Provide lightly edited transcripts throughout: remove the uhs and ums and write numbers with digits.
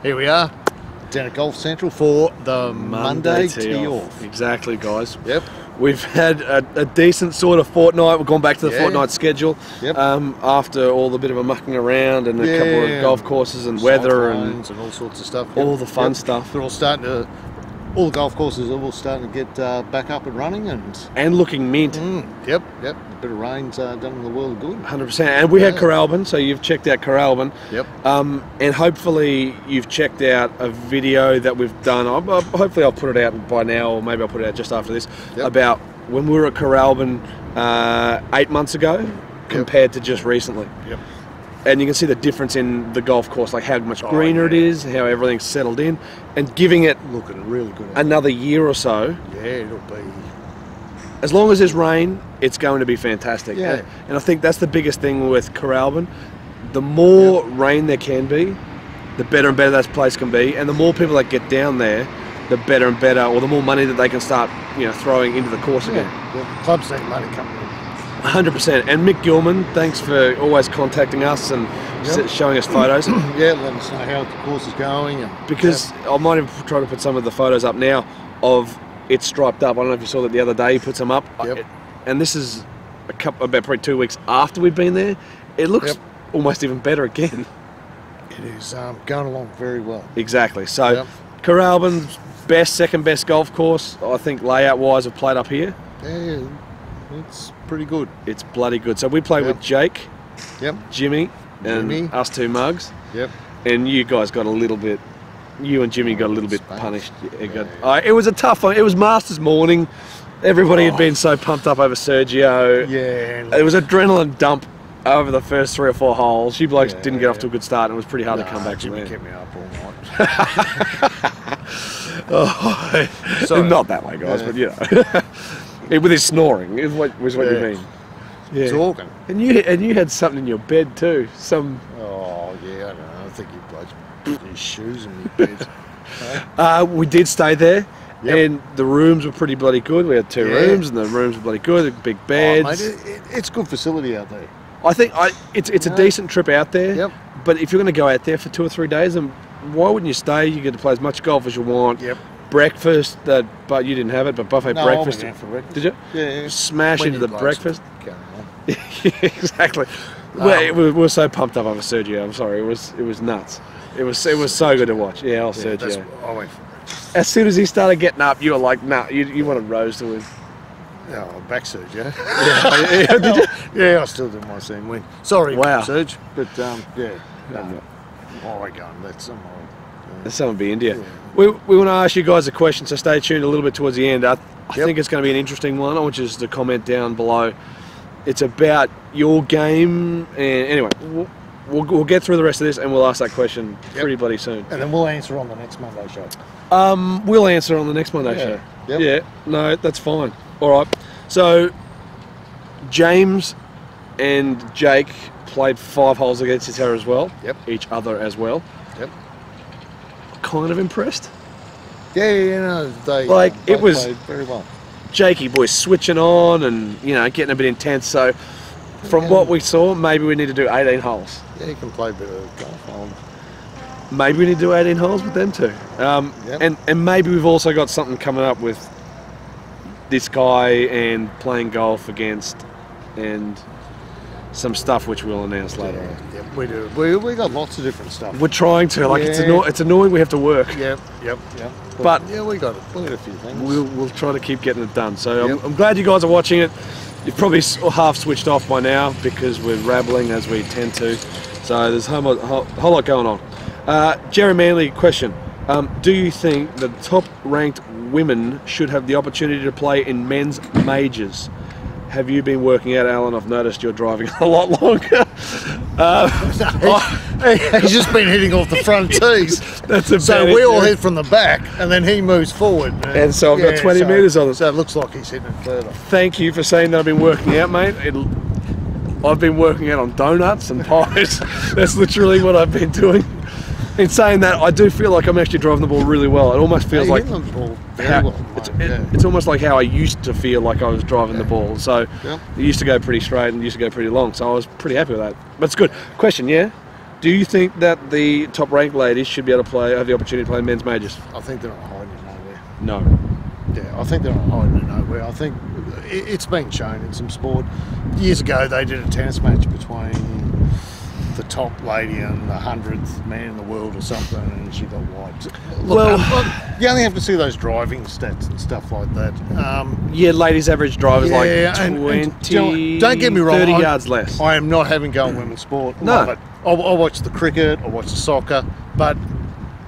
Here we are, down at Golf Central for the Monday tee off. Exactly, guys. Yep. We've had a decent sort of fortnight. We've gone back to the fortnight schedule. Yep. After all the bit of a mucking around and a couple of golf courses and weather and all sorts of stuff. All the fun stuff. They're all starting to. All the golf courses are all starting to get back up and running and looking mint. Yep. A bit of rain's done in the world of good. 100%. And we had Kooralbyn, so you've checked out Kooralbyn. Yep. And hopefully you've checked out a video that we've done. Hopefully I'll put it out by now, or maybe I'll put it out just after this, about when we were at Kooralbyn 8 months ago compared to just recently. Yep. And you can see the difference in the golf course, like how much greener it is, how everything's settled in, and giving it looking really good. Another year or so. Yeah, it'll be. As long as there's rain, it's going to be fantastic. Yeah. And I think that's the biggest thing with Kooralbyn. The more rain there can be, the better and better that place can be, and the more people that get down there, the better and better, or the more money that they can start, throwing into the course again. The clubs need money coming in. 100%. And Mick Gilman, thanks for always contacting us and showing us photos. Yeah, let us know how the course is going. Because I might even try to put some of the photos up now of it striped up. I don't know if you saw that the other day. He put some up. Yep. And this is about probably 2 weeks after we've been there. It looks almost even better again. It is going along very well. Exactly. So Kooralbyn's second best golf course, I think, layout-wise, have played up here. Yeah. It's pretty good. It's bloody good. So we played with Jake, Jimmy, and us two mugs. Yep. And you guys got a little bit. You and Jimmy got a little bit punished. It was a tough one. It was Masters morning. Everybody had been so pumped up over Sergio. Yeah. It was adrenaline dump over the first 3 or 4 holes. You blokes didn't get off to a good start, and it was pretty hard to come back. Jimmy kept me up all night. Not that way, guys, but with his snoring is what you mean. Yeah. Talking. And you had something in your bed too. Oh yeah, I don't know. I think you blokes put his shoes in your bed. We did stay there, and the rooms were pretty bloody good. We had 2 rooms, and the rooms were bloody good. Big beds. Oh, mate, it's good facility out there. I think it's a decent trip out there. Yep. But if you're going to go out there for 2 or 3 days, then why wouldn't you stay? You get to play as much golf as you want. Yep. Breakfast, but you didn't have it, but buffet breakfast. I went out for breakfast. Did you? Yeah. Smash into the breakfast. Exactly. We were so pumped up over Sergio. I'm sorry, it was nuts. It was so good to watch. Yeah, Sergio. I went for breakfast. As soon as he started getting up, you were like, nah, you wanted Rose to win. Oh, back Sergio. Did you? Yeah, I still didn't want to see him win. Sorry, Serge, but No. I go and let someone. Someone be India. Yeah. We want to ask you guys a question, so stay tuned a little bit towards the end. I think it's going to be an interesting one. I want you to comment down below. It's about your game, and anyway, we'll get through the rest of this, and we'll ask that question pretty bloody soon. And then we'll answer on the next Monday show. We'll answer on the next Monday show. Yep. Yeah, no, that's fine. All right. So James and Jake played 5 holes against each other as well. Yep. Each other as well. Yep. Kind of impressed. Yeah, they it was played very well. Jakey boys switching on and getting a bit intense. So from what we saw, maybe we need to do 18 holes. Yeah, you can play a bit of golf. Maybe we need to do 18 holes with them too. And maybe we've also got something coming up with this guy and playing golf against and some stuff which we'll announce later on. Yeah, we do. We got lots of different stuff. We're trying to. It's annoying we have to work. Yep. But we got a few things. We'll try to keep getting it done. So I'm glad you guys are watching it. You've probably half switched off by now because we're rabbling as we tend to. So there's a whole lot going on. Jerry Manley question. Do you think the top-ranked women should have the opportunity to play in men's majors? Have you been working out, Alan? I've noticed you're driving a lot longer. He's just been hitting off the front tees. So we all hit from the back, and then he moves forward. And so I've got 20 metres on it. So it looks like he's hitting it further. Thank you for saying that I've been working out, mate. I've been working out on donuts and pies. That's literally what I've been doing. In saying that, I do feel like I'm actually driving the ball really well. It almost feels like the ball very well, it's almost like how I used to feel like I was driving the ball. So it used to go pretty straight and used to go pretty long. So I was pretty happy with that. But it's good. Question, Do you think that the top-ranked ladies should be able to have the opportunity to play men's majors? I think they're not hiding it nowhere. No. Yeah, I think they're not hiding it nowhere. I think it's been shown in some sport. Years ago, they did a tennis match between the top lady and the 100th man in the world or something, and she got wiped. Look, you only have to see those driving stats and stuff like that. Yeah, ladies' average drive is like 20, don't get me wrong, 30 yards less. I am not having go on women's sport. No. Love it. I watch the cricket, I watch the soccer, but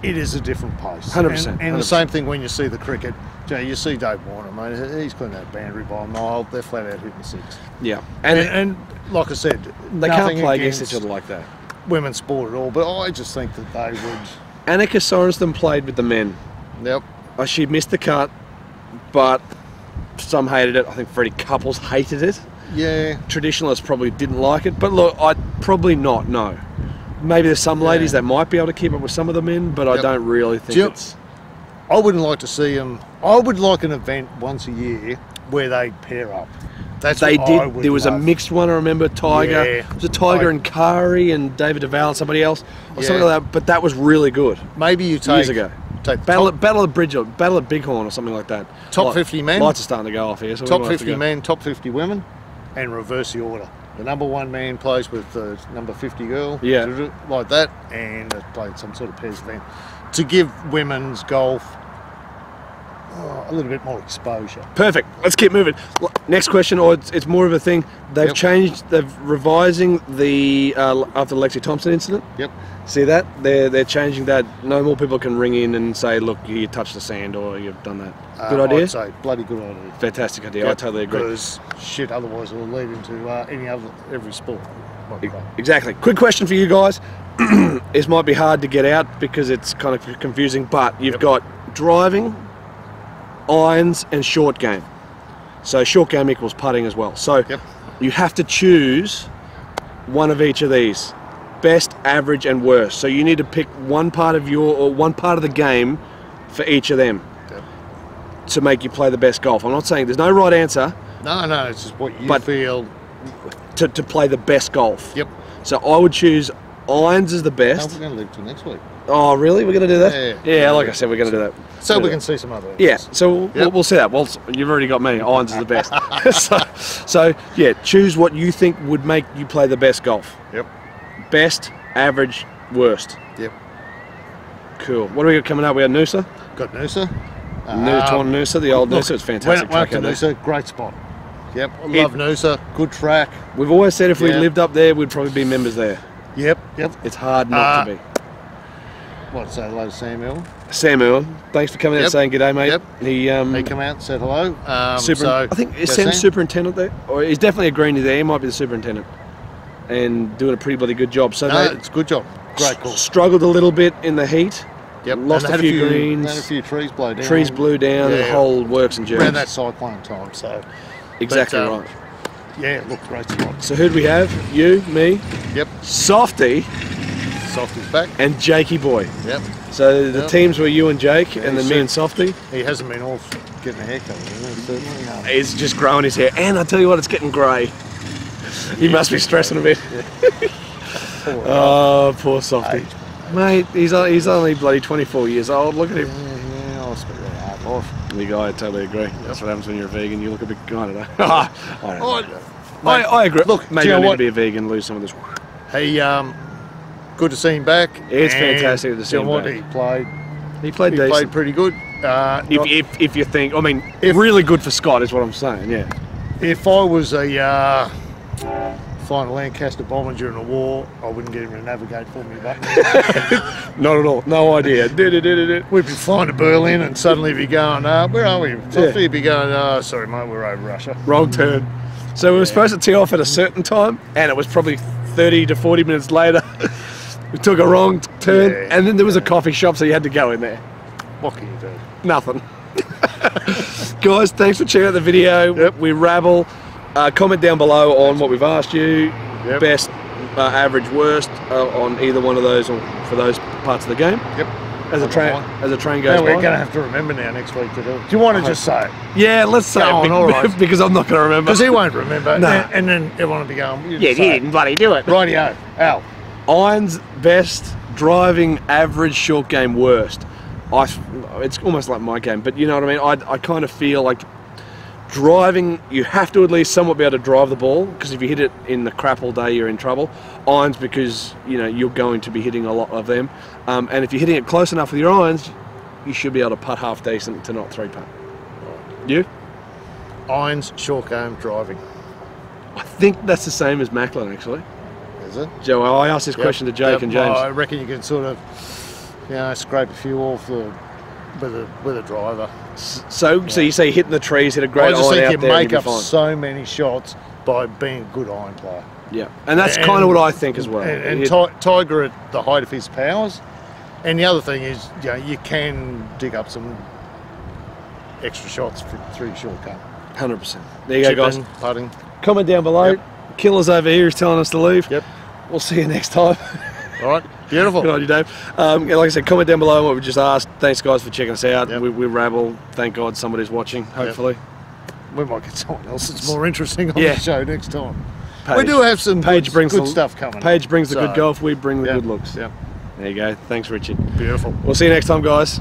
it is a different pace. 100%. And the same thing when you see the cricket. You see Dave Warner, mate, he's clearing that boundary by a mile. They're flat out hitting six. Yeah. And like I said, they can't play against each other like that. Women's sport at all, but I just think that they would. Annika Sorenstam played with the men. Yep. She missed the cut, but some hated it. I think Freddie Couples hated it. Yeah. Traditionalists probably didn't like it, but look, I'd probably not, no. Maybe there's some ladies that might be able to keep up with some of the men, but I don't really think it's... I wouldn't like to see them. I would like an event once a year where they pair up. That's they what did. I would there was love. a mixed one. I remember Tiger. Yeah. It was a Tiger and Kari and David Duval and somebody else or something like that. But that was really good. Maybe you take years ago. Take Battle of Bridge, Battle of Bighorn or something like that. Top 50 men. Lights are starting to go off here. So top 50 men, top 50 women, and reverse the order. The number 1 man plays with the number 50 girl. Yeah. Like that, and they played some sort of pairs event to give women's golf a little bit more exposure. Perfect. Let's keep moving. Next question, or it's more of a thing. They've changed. They're revising the after the Lexi Thompson incident. Yep. See that? They're changing that. No more people can ring in and say, "Look, you touched the sand," or "You've done that." Good idea. I'd say bloody good idea. Fantastic idea. I totally agree. Because shit, otherwise it'll lead into every sport. Exactly. Quick question for you guys. This might be hard to get out because it's kind of confusing, but you've got driving, irons and short game. So short game equals putting as well. So you have to choose one of each of these. Best, average and worst. So you need to pick one part of one part of the game for each of them to make you play the best golf. I'm not saying there's no right answer. No, it's just what you feel. To play the best golf. Yep. So I would choose irons as the best. We're going to leave till next week. Oh, really? We're going to do that? Yeah, like I said, we're going to do that. So we can see some other. Yeah, so we'll see that. Well, you've already got me. Irons is the best. so, yeah, choose what you think would make you play the best golf. Yep. Best, average, worst. Yep. Cool. What do we got coming up? We got Noosa. Got Noosa. Noosa, the old Noosa. It's fantastic. Went to Noosa, great spot. Yep, I love Noosa, good track. We've always said if we lived up there, we'd probably be members there. Yep. It's hard not to be. What, say hello to Sam Earl? Sam Earl, thanks for coming out and saying g'day, mate. Yep. He came out and said hello. I think is Sam superintendent there? Or he's definitely a greenie there, he might be the superintendent. And doing a pretty bloody good job. So it's a good job. Great call. Struggled a little bit in the heat. Yep. Lost a few greens. Had a few trees blow down. Trees blew down, the whole works and jerks. Around that cyclone time, so. Exactly right. Yeah, look, great spot. So who'd we have? You, me? Yep. Softy. Softy's back. And Jakey boy. Yep. So the teams were you and Jake, and then me and Softy. He hasn't been off getting a haircut, has he? He's just growing his hair, and I tell you what, it's getting grey. He must be stressing a bit. Oh, poor Softy. Mate, he's only bloody 24 years old. Look at him. Yeah, I'll speak that hard life. The guy, I totally agree. That's what happens when you're a vegan. You look a bit. I don't know. I agree. Look, maybe I need to be a vegan, lose some of this. Hey, good to see him back. It's fantastic to see him back. He played decent. He played pretty good. If you think, I mean, really good for Scott is what I'm saying. Yeah. If I was a flying a Lancaster bomber during a war, I wouldn't get him to navigate for me, but not at all. No idea. We'd be flying to Berlin and suddenly be going, where are we? Suddenly be going, sorry mate, we're over Russia. Wrong turn. So we were supposed to tee off at a certain time, and it was probably 30 to 40 minutes later. We took a wrong turn, and then there was a coffee shop, so you had to go in there. What can you do? Nothing. Guys, thanks for checking out the video. Yep. We rabble. Comment down below on what we've asked you. Yep. Best, average, worst on either one of those or for those parts of the game. Yep. As a train goes by. We're going to have to remember now next week to do it. Do you want to just say it? Yeah, let's say it. All right. Because I'm not going to remember. Because he won't remember. No. And then everyone will be going, you didn't bloody do it. Rightio. Al, Irons best, driving average, short game worst. It's almost like my game, but you know what I mean? I kind of feel like driving, you have to at least somewhat be able to drive the ball, because if you hit it in the crap all day, you're in trouble. Irons, because you know you're going to be hitting a lot of them, and if you're hitting it close enough with your irons, you should be able to putt half decent to not 3-putt. You? Irons, short game, driving. I think that's the same as Macklin, actually. Is it? Joe, I asked this question to Jake and James. I reckon you can sort of, you know, scrape a few off with a driver. So you say hitting the trees, hit a great iron out there, I just think you make up fine. so many shots by being a good iron player. Yeah, and that's kind of what I think as well. And Tiger at the height of his powers. And the other thing is, you know, you can dig up some extra shots through your short game. 100%. There you go, guys. Putting. Comment down below. Yep. Killers over here is telling us to leave. Yep. We'll see you next time. All right. Beautiful. Good on you, Dave. Like I said, comment down below on what we just asked. Thanks, guys, for checking us out. Yep. We rabble. Thank God somebody's watching, hopefully. Yep. We might get someone else that's more interesting on the show next time. Paige. We do have some good the, stuff coming. Paige brings the good golf, we bring the good looks. Yep. There you go. Thanks, Richard. Beautiful. We'll see you next time, guys.